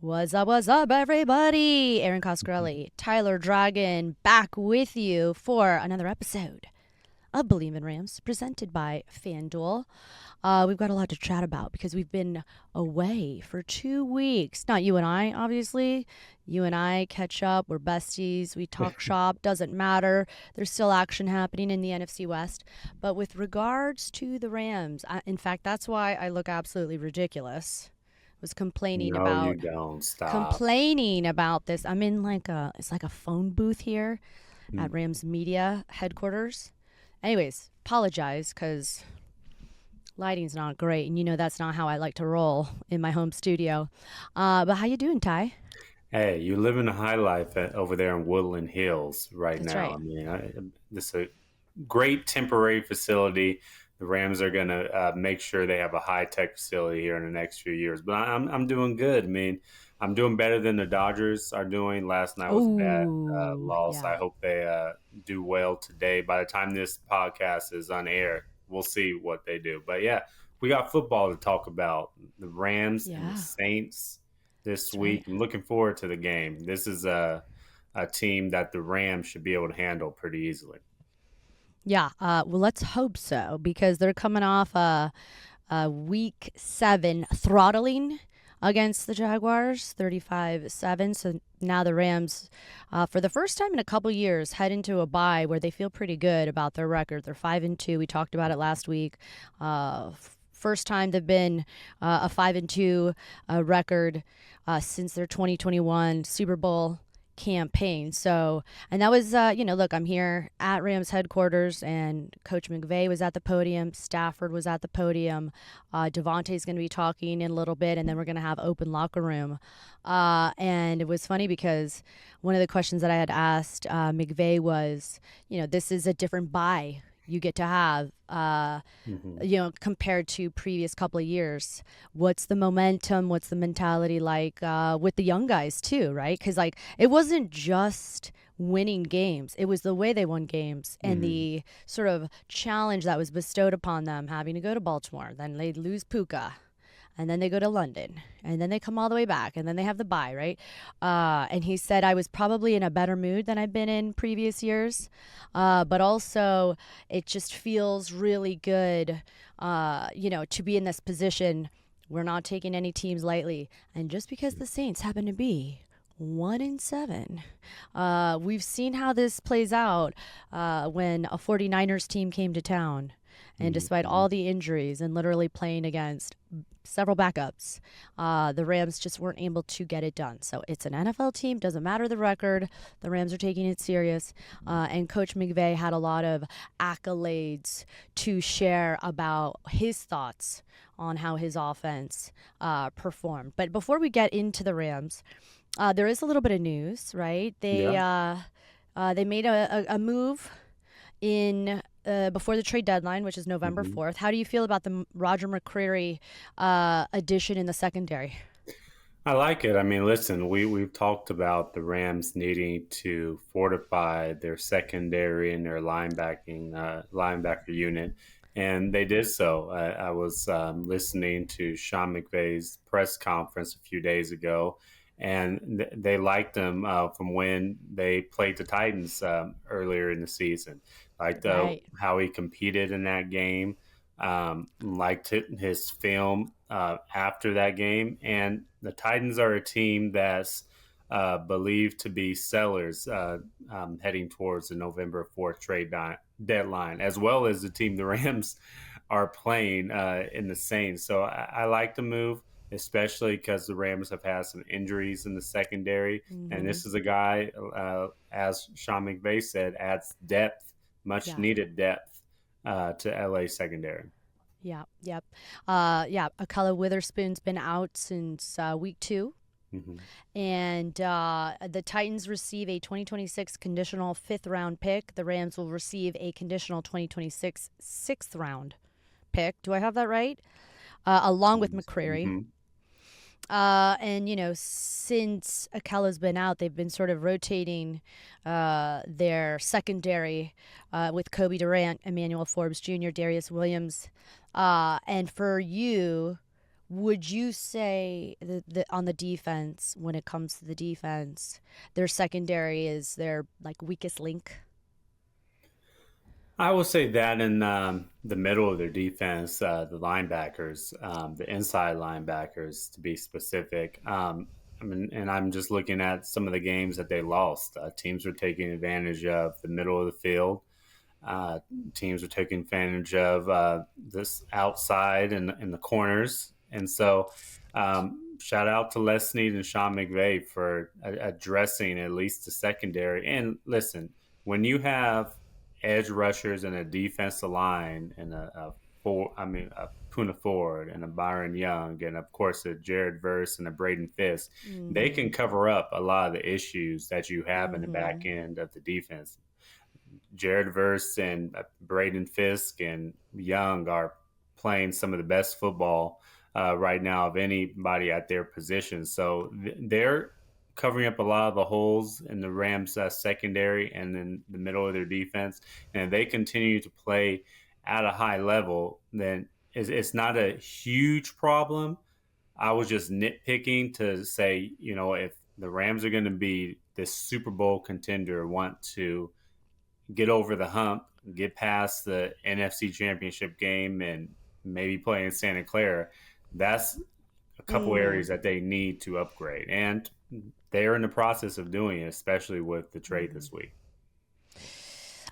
What's up, everybody? Erin Coscarelli, Tyler Dragon, back with you for another episode of Bleav in Rams, presented by FanDuel. We've got a lot to chat about because we've been away for 2 weeks. Not you and I, obviously. You and I catch up. We're besties. We talk shop. Doesn't matter. There's still action happening in the NFC West. But with regards to the Rams, in fact, that's why I look absolutely ridiculous. Was complaining No, you about don't. Stop. complaining about this. I'm in it's like a phone booth here Mm. at Rams Media headquarters. Anyways, apologize because lighting's not great, and that's not how I like to roll in my home studio. But how you doing, Ty? Hey, you're living a high life over there in Woodland Hills right That's now. right. This is a great temporary facility. The Rams are going to make sure they have a high tech facility here in the next few years. But I'm doing good. I'm doing better than the Dodgers are doing. Last night was a bad Oh, loss. yeah. I hope they do well today. By the time this podcast is on air, we'll see what they do. But yeah, we got football to talk about. The Rams and the Yeah, Saints this that's right. week. I'm looking forward to the game. This is a team that the Rams should be able to handle pretty easily. Yeah, well, let's hope so because they're coming off a week 7 throttling against the Jaguars, 35-7. So now the Rams, for the first time in a couple years, head into a bye where they feel pretty good about their record. They're 5-2. We talked about it last week. First time they've been a 5-2 record since their 2021 Super Bowl campaign. So, and that was, look, I'm here at Rams headquarters, and Coach McVay was at the podium. Stafford was at the podium. Devontae's going to be talking in a little bit, and then we're going to have open locker room. And it was funny because one of the questions that I had asked McVay was, this is a different bye you get to have, Hmm. compared to previous couple of years. What's the momentum? What's the mentality like with the young guys too, right? Because it wasn't just winning games; it was the way they won games and Hmm. the sort of challenge that was bestowed upon them, having to go to Baltimore. Then they lose Puka, and then they go to London, and then they come all the way back, and then they have the bye, right? And he said I was probably in a better mood than I've been in previous years, but also it just feels really good, to be in this position. We're not taking any teams lightly, and just because the Saints happen to be 1-7. We've seen how this plays out when a 49ers team came to town. And despite Hmm. all the injuries and literally playing against several backups, the Rams just weren't able to get it done. So it's an NFL team, doesn't matter the record. The Rams are taking it serious. And Coach McVay had a lot of accolades to share about his thoughts on how his offense performed. But before we get into the Rams, there is a little bit of news, right? Yeah. They made a move in before the trade deadline, which is November Hmm. 4th. How do you feel about the Roger McCreary addition in the secondary? I like it. I mean, listen, we've talked about the Rams needing to fortify their secondary and their linebacker unit, and they did so. I was listening to Sean McVay's press conference a few days ago, and they liked him from when they played the Titans earlier in the season. Liked Right. how he competed in that game. Liked his film after that game. And the Titans are a team that's believed to be sellers heading towards the November 4th deadline, as well as the team the Rams are playing in the Saints. So I like the move, especially because the Rams have had some injuries in the secondary. And Mm-hmm. this is a guy, as Sean McVay said, adds depth, much Yeah. needed depth to LA secondary. Yeah. Yep. Yeah. Akala Witherspoon's been out since week 2. Hmm. And the Titans receive a 2026 conditional 5th-round pick. The Rams will receive a conditional 2026 6th-round pick. Do I have that right? Along with McCreary. Hmm. And since Akela's been out, they've been sort of rotating their secondary with Kobe Durant, Emmanuel Forbes Jr., Darius Williams. And for you, Would you say that on the defense, when it comes to the defense, their secondary is their like weakest link? I will say that in the middle of their defense, the linebackers, the inside linebackers to be specific. I mean, and I'm just looking at some of the games that they lost. Teams were taking advantage of the middle of the field. Uh, Teams are taking advantage of this outside and in the corners. And so, shout out to Les Snead and Sean McVay for addressing at least the secondary. And listen, when you have edge rushers and a defensive line and a Puna Ford and a Byron Young and of course a Jared Verse and a Braden Fisk, they Mm-hmm. can cover up a lot of the issues that you have in the back Mm-hmm. end of the defense. Jared Verse and Braden Fisk and Young are playing some of the best football right now of anybody at their position. So they're covering up a lot of the holes in the Rams' secondary and in the middle of their defense. And if they continue to play at a high level, then it's not a huge problem. I was just nitpicking to say, if the Rams are going to be this Super Bowl contender, want to get over the hump, get past the NFC Championship game, and maybe play in Santa Clara, that's a couple Mm-hmm. areas that they need to upgrade. And they're in the process of doing it, especially with the trade Mm-hmm. this week.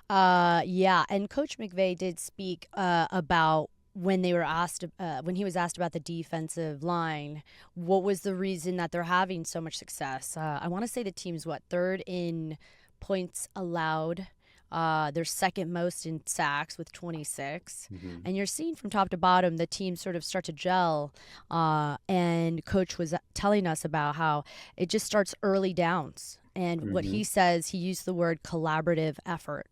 Yeah, and Coach McVay did speak about when he was asked about the defensive line, what was the reason that they're having so much success? I want to say the team's what, third in points allowed. They're second most in sacks with 26. Mm-hmm. And you're seeing from top to bottom the team sort of start to gel. And Coach was telling us about how it just starts early downs. And what Mm-hmm. he says, he used the word collaborative effort.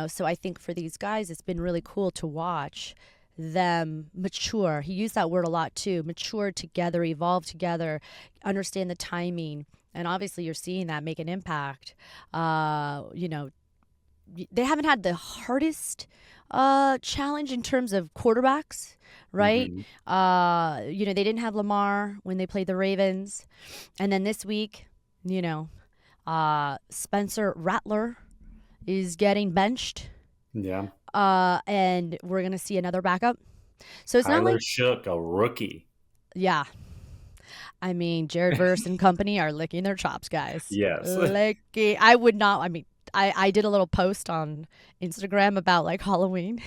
So I think for these guys it's been really cool to watch them mature. He used that word a lot too. Mature together, evolve together, understand the timing. And obviously you're seeing that make an impact. They haven't had the hardest challenge in terms of quarterbacks, right? Mm-hmm. They didn't have Lamar when they played the Ravens. And then this week, you know, Spencer Rattler is getting benched, Yeah. and we're gonna see another backup. So it's not Tyler like, Shough, a rookie. yeah. I mean, Jared Verse and company are licking their chops, guys. Yes. Licking. I would not. I mean, I did a little post on Instagram about like Halloween,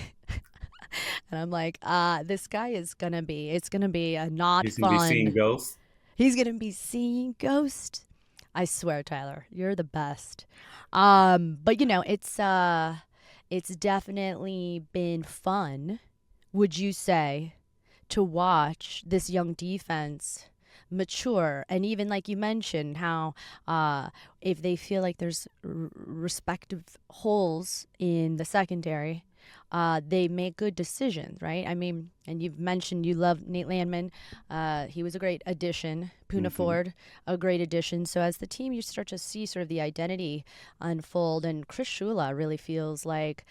and I'm like, this guy is gonna be. It's gonna be a not He's going to be seeing fun. ghosts. He's gonna be seeing ghosts. I swear, Tyler, you're the best. But it's definitely been fun, would you say, to watch this young defense mature, and even like you mentioned how if they feel like there's respective holes in the secondary, they make good decisions, right? I mean, and you've mentioned you love Nate Landman. He was a great addition. Puna Mm-hmm. Ford, a great addition. So as the team, you start to see sort of the identity unfold. And Chris Shula really feels like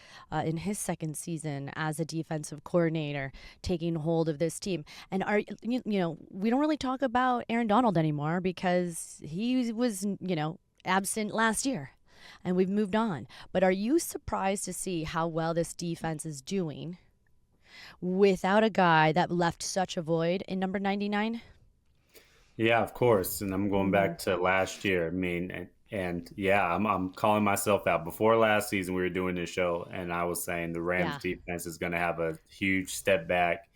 in his second season as a defensive coordinator, taking hold of this team. And we don't really talk about Aaron Donald anymore because he was, absent last year and we've moved on. But are you surprised to see how well this defense is doing without a guy that left such a void in number 99? Yeah, of course. And I'm going Mm-hmm. back to last year. I mean, and yeah, I'm calling myself out. Before last season, we were doing this show, and I was saying the Rams Yeah. defense is going to have a huge step back.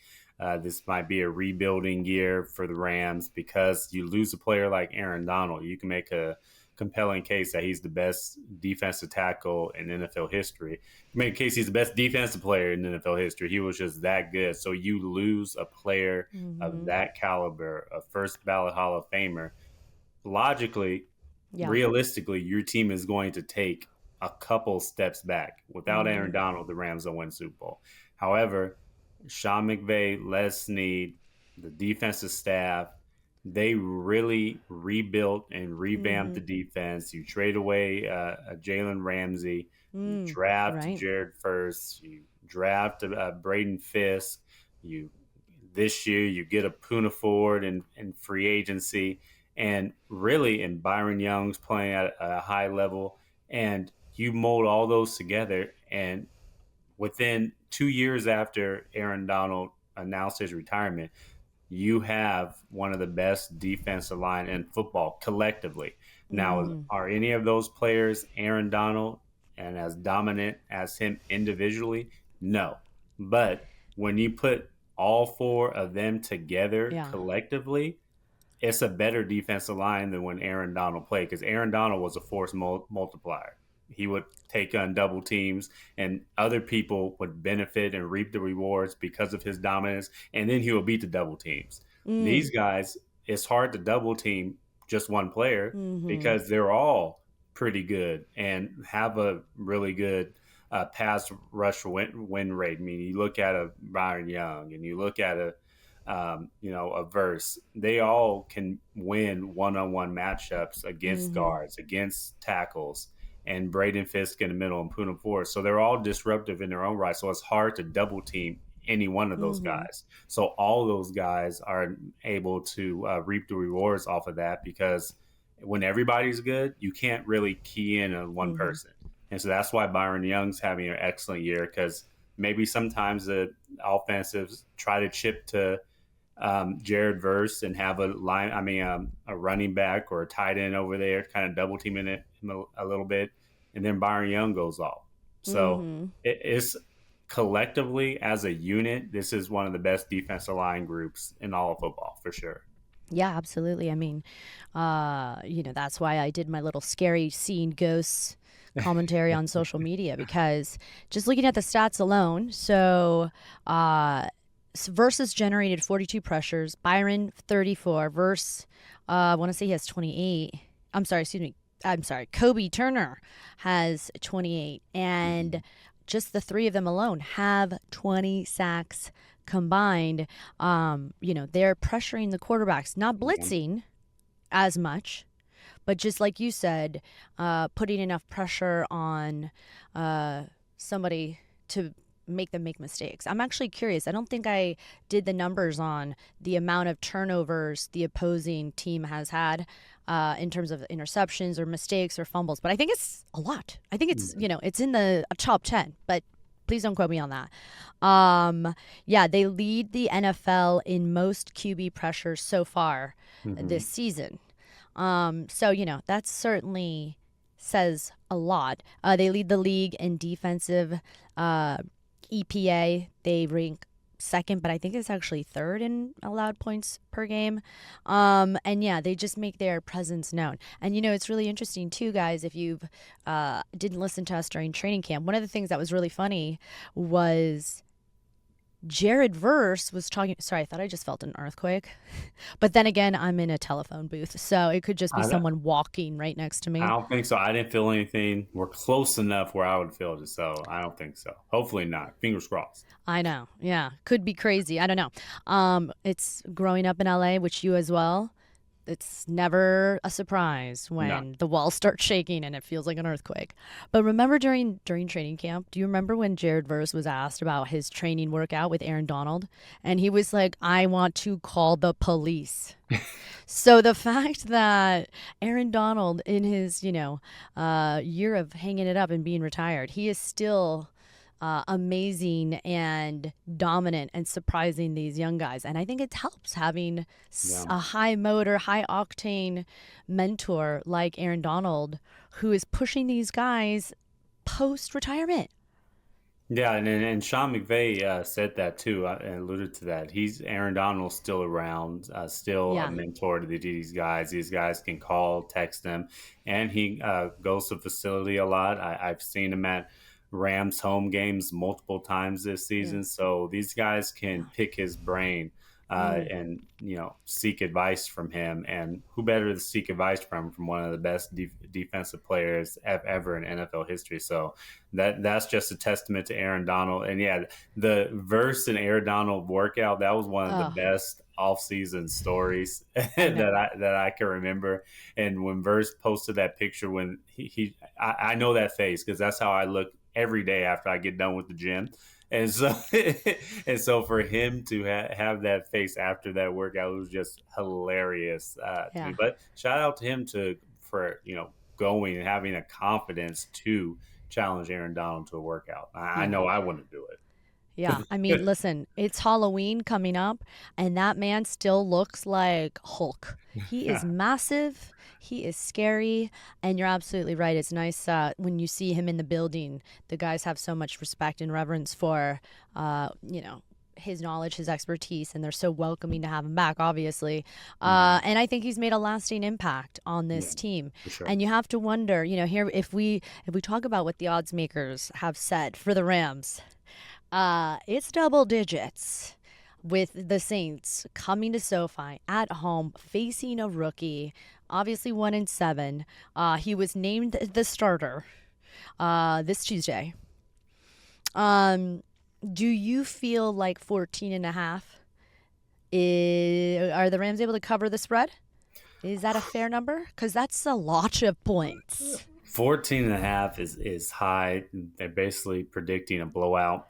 This might be a rebuilding year for the Rams because you lose a player like Aaron Donald. You can make a compelling case that he's the best defensive tackle in NFL history. Make a case he's the best defensive player in NFL history. He was just that good. So you lose a player of Mm-hmm. that caliber, a first ballot Hall of Famer, logically, Yeah. realistically, your team is going to take a couple steps back. Without Mm-hmm. Aaron Donald, the Rams don't win Super Bowl. However, Sean McVay, Les Snead, the defensive staff, they really rebuilt and revamped Mm-hmm. the defense. You trade away Jalen Ramsey, you draft Right. Jared first, you draft Braden Fisk, you this year you get a Puna Ford in free agency, and really in Byron Young's playing at a high level, and you mold all those together, and within 2 years after Aaron Donald announced his retirement, you have one of the best defensive line in football collectively. Now, Mm-hmm. are any of those players Aaron Donald and as dominant as him individually? No. But when you put all four of them together Yeah. collectively, it's a better defensive line than when Aaron Donald played, because Aaron Donald was a force multiplier. He would take on double teams, and other people would benefit and reap the rewards because of his dominance, and then he would beat the double teams. Mm. These guys, it's hard to double team just one player Mm-hmm. because they're all pretty good and have a really good pass rush win rate. I mean, you look at a Byron Young and you look at a verse. They all can win one-on-one matchups against Mm-hmm. guards, against tackles, and Braden Fisk in the middle and Puna Ford. So they're all disruptive in their own right. So it's hard to double team any one of those Mm-hmm. guys. So all those guys are able to reap the rewards off of that, because when everybody's good, you can't really key in on one Mm-hmm. person. And so that's why Byron Young's having an excellent year, because maybe sometimes the offensives try to chip to Jared Verse and have a running back or a tight end over there, kind of double teaming him a little bit, and then Byron Young goes off. So Mm-hmm. it's collectively as a unit, this is one of the best defensive line groups in all of football for sure. Yeah, absolutely. I mean, that's why I did my little scary seeing ghosts commentary on social media, because just looking at the stats alone, so Versus generated 42 pressures, Byron 34, Verse, I want to say he has 28. I'm sorry, excuse me. I'm sorry. Kobe Turner has 28, and just the three of them alone have 20 sacks combined. They're pressuring the quarterbacks, not Mhm. blitzing as much, but just like you said, putting enough pressure on somebody to make them make mistakes. I'm actually curious. I don't think I did the numbers on the amount of turnovers the opposing team has had in terms of interceptions or mistakes or fumbles, but I think it's a lot. I think it's, Mhm. it's in the top 10, but please don't quote me on that. Yeah, they lead the NFL in most QB pressures so far this Mhm. season. So that certainly says a lot. They lead the league in defensive uh, EPA. They rank second, but I think it's actually third in allowed points per game. And yeah, they just make their presence known. And it's really interesting too, guys. If you didn't listen to us during training camp, one of the things that was really funny was Jared Verse was talking. Sorry, I thought I just felt an earthquake. But then again, I'm in a telephone booth, so it could just be I don't, someone walking right next to I me. don't think so. I didn't feel anything. We're close enough where I would feel it, so I don't think so. Hopefully not. Fingers crossed. I know. Yeah, could be crazy. I don't know. It's growing up in LA, which you as well. It's never a surprise No. when the walls start shaking and it feels like an earthquake. But remember during training camp, do you remember when Jared Verse was asked about his training workout with Aaron Donald? And he was like, I want to call the police. So the fact that Aaron Donald, in his year of hanging it up and being retired, he is still amazing and dominant and surprising these young guys. And I think it helps having Yeah. a high motor, high octane mentor like Aaron Donald, who is pushing these guys post retirement. Yeah, and Sean McVay said that too, and alluded to that. He's Aaron Donald's still around, still a Yeah. mentor to these guys. These guys can call, text him, and he goes to the facility a lot. I've seen him at Rams home games multiple times this Yeah. season. So these guys can pick his brain Mm. and seek advice from him. And who better to seek advice from one of the best defensive players ever in NFL history? So that's just a testament to Aaron Donald. And yeah, the verse in Aaron Donald workout, that was one of the Oh, best offseason stories I know. that I can remember. And when Verse posted that picture, when I know that face, because that's how I look every day after I get done with the gym. And so, and so for him to have that face after that workout, it was just hilarious to me. Yeah. But shout out to him for going and having a confidence to challenge Aaron Donald to a workout. I Yeah. know I wouldn't do Yeah. I mean, it. listen, it's Halloween coming up, and that man still looks like Hulk. He is massive. He is scary. And you're absolutely right. It's nice when you see him in the building. The guys have so much respect and reverence for, his knowledge, his expertise, and they're so welcoming to have him back, obviously. Mhm. And I think he's made a lasting impact on Yeah, this team. for sure. And you have to wonder, here if we talk about what the odds makers have said for the Rams, it's double digits with the Saints coming to SoFi at home, facing a rookie, obviously 1-7. He was named the starter this Tuesday. Um, do you feel like 14 and a half? Are the Rams able to cover the spread? Is that a fair number? Because that's a lot of points. 14 and a half is high. They're basically predicting a blowout.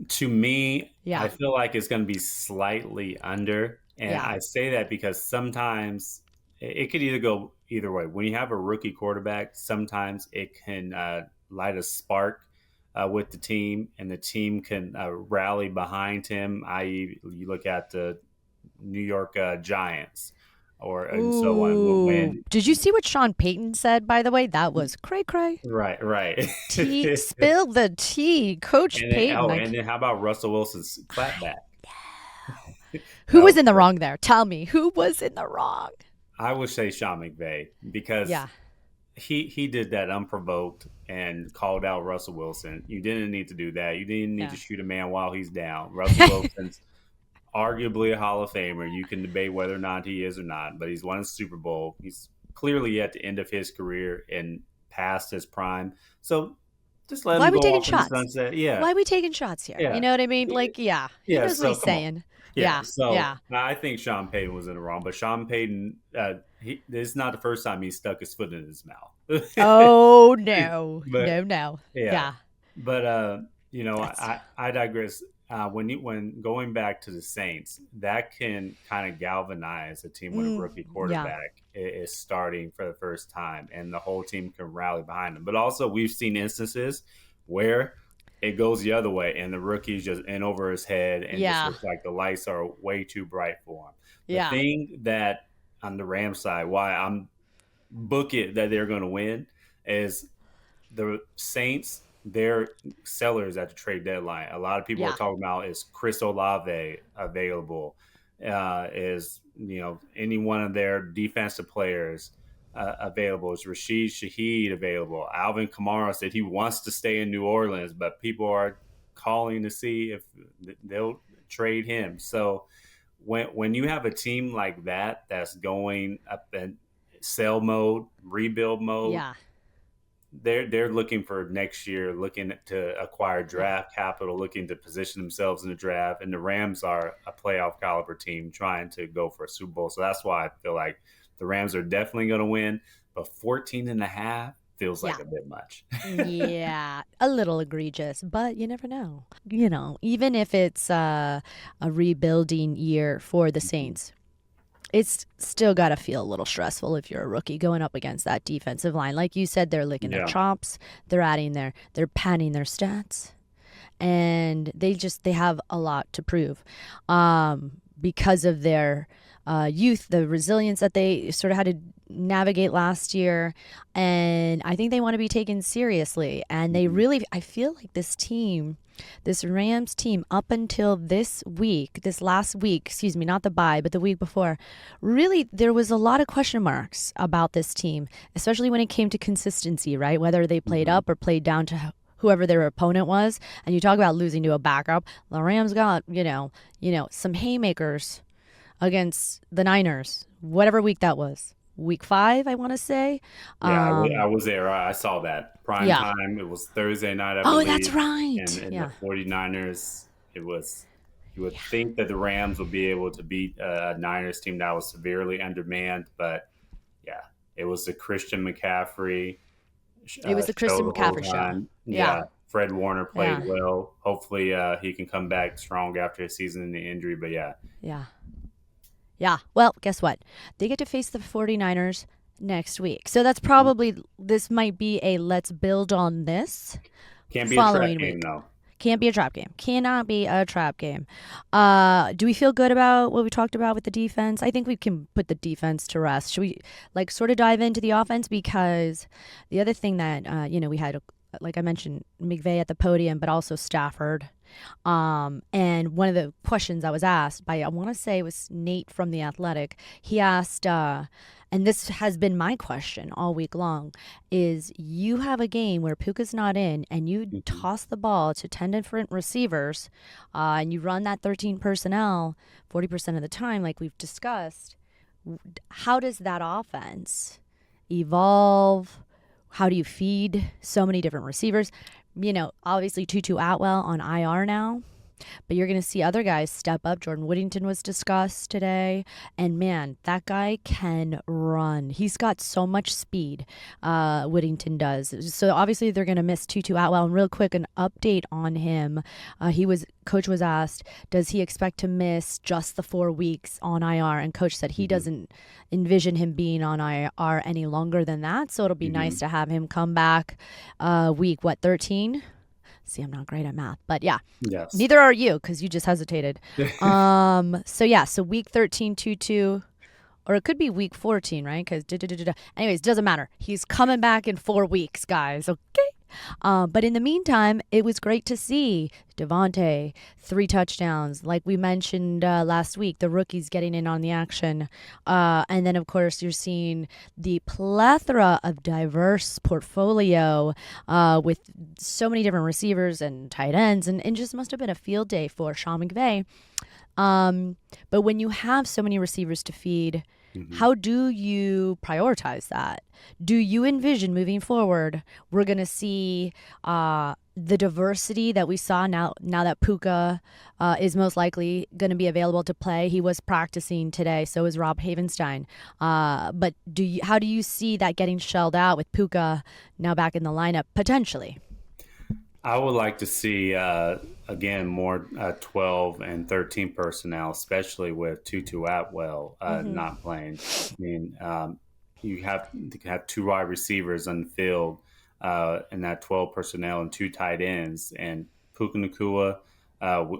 To me, I Yeah, feel like it's going to be slightly under. And yeah. I say that because sometimes it could either go either way. When you have a rookie quarterback, sometimes it can light a spark with the team, and the team can rally behind him. I.e., you look at the New York Giants, or and so on. Ooh. When Did you see what Sean Payton said, by the way? That was cray cray. right, right. Tea, spill the tea, Coach Payton. And then how about Russell Wilson's clapback? Who That was was in the great. wrong there? Tell me, who was in the wrong? I would say Sean McVay because Yeah, he did that unprovoked and called out Russell Wilson. You didn't need to do that. You didn't need to yeah. shoot a man while he's down. Russell Wilson's arguably a Hall of Famer. You can debate whether or not he is or not, but he's won a Super Bowl. He's clearly at the end of his career and past his prime. So just let Why him are we go taking off in the shots? sunset. Yeah, Why are we taking shots here? You yeah, know what I mean? Like, yeah, he yeah. knows what So he's come on. saying. Yeah, Yeah, so yeah. I think Sean Payton was in the wrong, but Sean Payton, this is not the first time he stuck his foot in his mouth. Oh no, but no, no. yeah, Yeah, but that's I digress. When going back to the Saints, that can kind of galvanize a team when a rookie yeah, quarterback is starting for the first time, and the whole team can rally behind them. But also, we've seen instances where it goes the other way, and the rookie's just in over his head, and just yeah, looks like the lights are way too bright for him. The yeah, thing that on the Rams side, why I'm book it that they're going to win, is the Saints, they're sellers at the trade deadline. A lot of people are yeah, talking about is Chris Olave available? Is any one of their defensive players available? Is Rashid Shaheed available? Alvin Kamara said he wants to stay in New Orleans, but people are calling to see if they'll trade him. So when you have a team like that that's going up in sell mode, rebuild mode, yeah, they're looking for next year, looking to acquire yeah, draft capital, looking to position themselves in the draft. And the Rams are a playoff caliber team trying to go for a Super Bowl. So that's why I feel like the Rams are definitely going to win. But 14 and a half feels yeah. like a bit much. Yeah, a little egregious, but you never know. Even if it's a rebuilding year for the Saints, it's still got to feel a little stressful if you're a rookie going up against that defensive line. Like you said, they're licking their Yeah. chops, they're padding their stats, and they have a lot to prove because of their youth, the resilience that they sort of had to navigate last year. And I think they want to be taken seriously. And they Mhm. really, I feel like this Rams team, up until this last week, excuse me, not the bye, but the week before, really, there was a lot of question marks about this team, especially when it came to consistency, right? Whether they played Mhm. up or played down to whoever their opponent was. And you talk about losing to a backup. The Rams got, some haymakers against the Niners, whatever week that was. Week 5, I want to say. Yeah, I Um, was there. I saw that prime yeah. time. It was Thursday night, I Oh, that's believe. right. And the Yeah. 49ers, it was, you would Yeah. think that the Rams would be able to beat a Niners team that was severely undermanned. But yeah, it was the Christian McCaffrey It was the show Christian the whole McCaffrey show. time. Yeah. Yeah, Fred Warner played Yeah. well. Hopefully, he can come back strong after his season-ending injury. But yeah, Yeah. Yeah. Well, guess what? They get to face the 49ers next week. So that's probably, this might be a let's build on this can't be a trap following game week. though. Can't be a trap game. Cannot be a trap game. Do we feel good about what we talked about with the defense? I think we can put the defense to rest. Should we like sort of dive into the offense? Because the other thing that we had, like I mentioned, McVay at the podium, but also Stafford. And one of the questions I was asked by, I want to say it was Nate from The Athletic, he asked, and this has been my question all week long, is you have a game where Puka's not in and you Mhm. toss the ball to 10 different receivers and you run that 13 personnel 40% of the time, like we've discussed. How does that offense evolve? How do you feed so many different receivers? Obviously Tutu Atwell on IR now, but you're going to see other guys step up. Jordan Whittington was discussed today. And man, that guy can run. He's got so much speed, Whittington does. So obviously they're going to miss Tutu Atwell. And real quick, an update on him. Coach was asked, does he expect to miss just the 4 weeks on IR? And coach said he Mhm. doesn't envision him being on IR any longer than that. So it'll be nice Mhm. to have him come back week, 13? See, I'm not great at math, but yeah, Yes. neither are you because you just hesitated. So week 13, 2-2, or it could be week 14, right? Because anyways, doesn't matter. He's coming back in 4 weeks, guys. Okay. But in the meantime, it was great to see Devontae, 3 touchdowns. Like we mentioned last week, the rookies getting in on the action. And then, of course, you're seeing the plethora of diverse portfolio with so many different receivers and tight ends. And it just must have been a field day for Sean McVay. But when you have so many receivers to feed, Mhm. how do you prioritize that? Do you envision moving forward, we're going to see the diversity that we saw now that Puka is most likely going to be available to play? He was practicing today, so is Rob Havenstein. But how do you see that getting shelled out with Puka now back in the lineup potentially? I would like to see again more 12 and 13 personnel, especially with Tutu Atwell Mm-hmm. not playing. I mean, you have to have 2 wide receivers on the field and that 12 personnel and 2 tight ends. And Puka Nacua,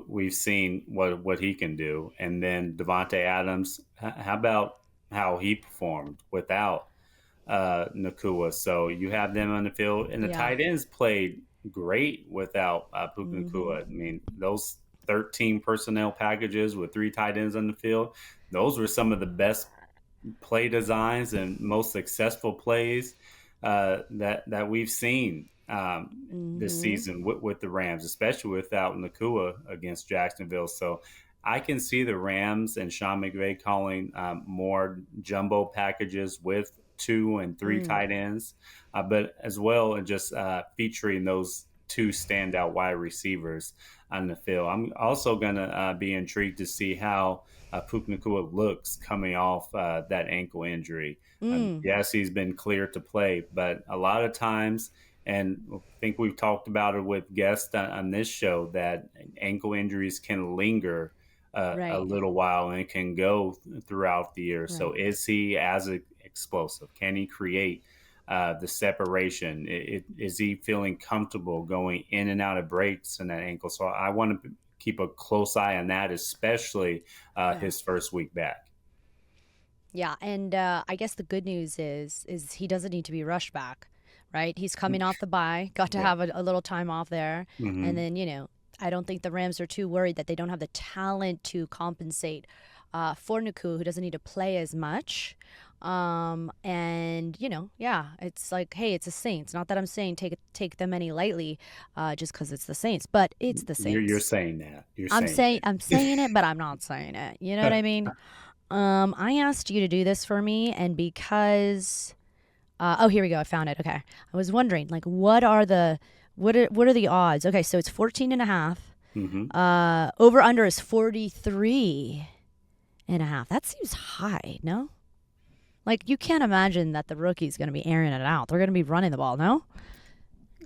we've seen what he can do. And then Devontae Adams, how about how he performed without Nacua? So you have them on the field, and the Yeah. tight ends played great without Puka Mm-hmm. Nacua. I mean, those 13 personnel packages with 3 tight ends on the field, those were some of the best play designs and most successful plays that we've seen this Mm-hmm. season with the Rams, especially without Nacua against Jacksonville. So I can see the Rams and Sean McVay calling more jumbo packages with 2 and 3 Mm. tight ends, but as well and just featuring those 2 standout wide receivers on the field. I'm also going to be intrigued to see how Puka Nacua looks coming off that ankle injury. Mm. Yes, he's been cleared to play, but a lot of times, and I think we've talked about it with guests on this show, that ankle injuries can linger a Right. little while and it can go throughout the year. So, Right. is he as explosive? Can he create the separation? Is he feeling comfortable going in and out of breaks in that ankle? So, I want to keep a close eye on that, especially Yeah. his first week back. Yeah, and I guess the good news is he doesn't need to be rushed back, right? He's coming off the bye, got to Yeah. have a little time off there, and Hmm. then I don't think the Rams are too worried that they don't have the talent to compensate for Nuku, who doesn't need to play as much. And yeah, it's like, hey, it's the Saints. Not that I'm saying take them any lightly, just because it's the Saints, but it's the You're Saints. saying that. You're I'm saying saying I'm saying it, but I'm not saying it. You know what I that. mean? I asked you to do this for me, and because oh, here we go. I found it. Okay. I was wondering, like, what are the odds? Okay, so it's 14 and a half. Hmm. Over under is 43 and a half. That seems high, no? Like, you can't imagine that the rookie's going to be airing it out. They're going to be running the ball, no?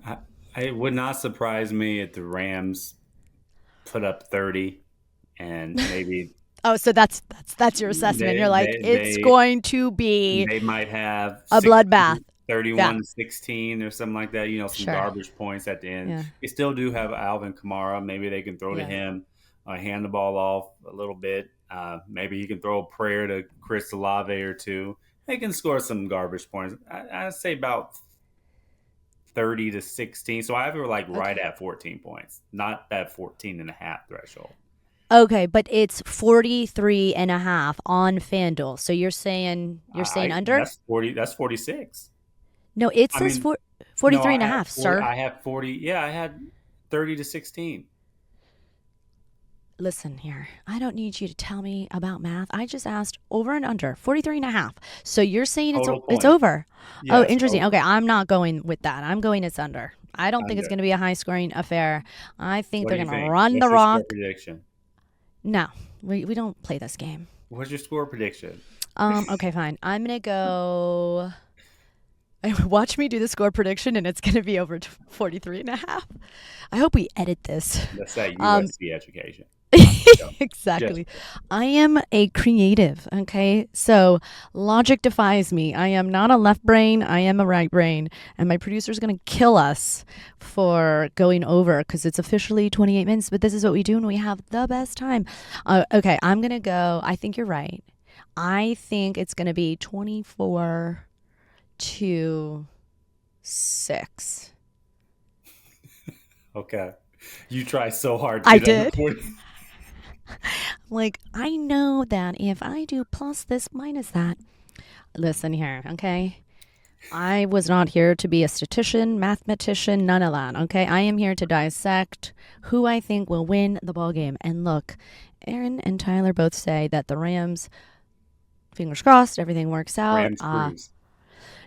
I, It would not surprise me if the Rams put up 30 and maybe Oh, so that's your assessment. You're they like, they it's they, going to be they might have a bloodbath. 31 Yeah, to 16 or something like that, some sure. garbage points at the end. Yeah, They still do have Alvin Kamara. Maybe they can throw to yeah. him, hand the ball off a little bit. Maybe he can throw a prayer to Chris Olave or two. They can score some garbage points. I'd say about 30 to 16. So I have it like right Okay. at 14 points, not that 14 and a half threshold. Okay, but it's 43 and a half on FanDuel. So you're saying under? That's 40. That's 46. No, it I says mean, for no, 43 and a half, sir. I have 40. Yeah, I had 30 to 16 Listen here. I don't need you to tell me about math. I just asked over and under 43 and a half. So you're saying it's total it's points. over. Oh, Yes, interesting. over. Okay, I'm not going with that. I'm going it's under. I don't think it's Under. going to be a high scoring affair. I think What they're do you going to think? run the What's your score rock. prediction? No, we don't play this game. What's your score prediction? Okay, fine. I'm going to go. Watch me do the score prediction, and it's going to be over 43 and a half. I hope we edit this. That's that Um, USC education. Just exactly. I am a creative, okay? So logic defies me. I am not a left brain, I am a right brain. And my producer's going to kill us for going over because it's officially 28 minutes, but this is what we do and we have the best time. Okay, I'm going to go. I think you're right. I think it's going to be 24 to 6. Okay. You try so hard to I get under did. 40. Like, I know that if I do plus this minus that, listen here, okay? I was not here to be a statistician, mathematician, none of that, okay? I am here to dissect who I think will win the ball game. And look, Erin and Tyler both say that the Rams, fingers crossed, everything works out. Rams cruise.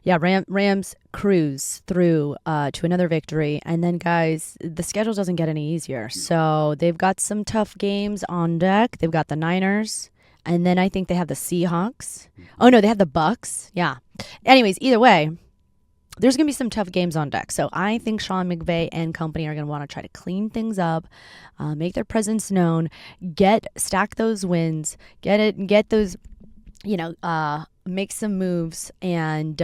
Yeah, Rams cruise through to another victory. And then, guys, the schedule doesn't get any easier. So they've got some tough games on deck. They've got the Niners. And then I think they have the Seahawks. Oh, no, they have the Bucks. Yeah. Anyways, either way, there's going to be some tough games on deck. So I think Sean McVay and company are going to want to try to clean things up, make their presence known, stack those wins, get those, make some moves and,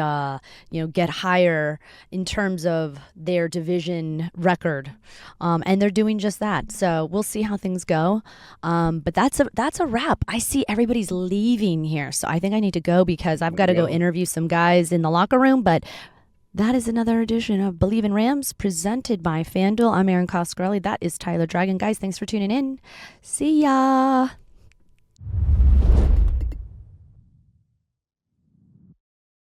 get higher in terms of their division record. And they're doing just that. So we'll see how things go. But that's a wrap. I see everybody's leaving here. So I think I need to go because I've got to go interview some guys in the locker room. But that is another edition of Bleav in Rams presented by FanDuel. I'm Erin Coscarelli. That is Tyler Dragon. Guys, thanks for tuning in. See ya.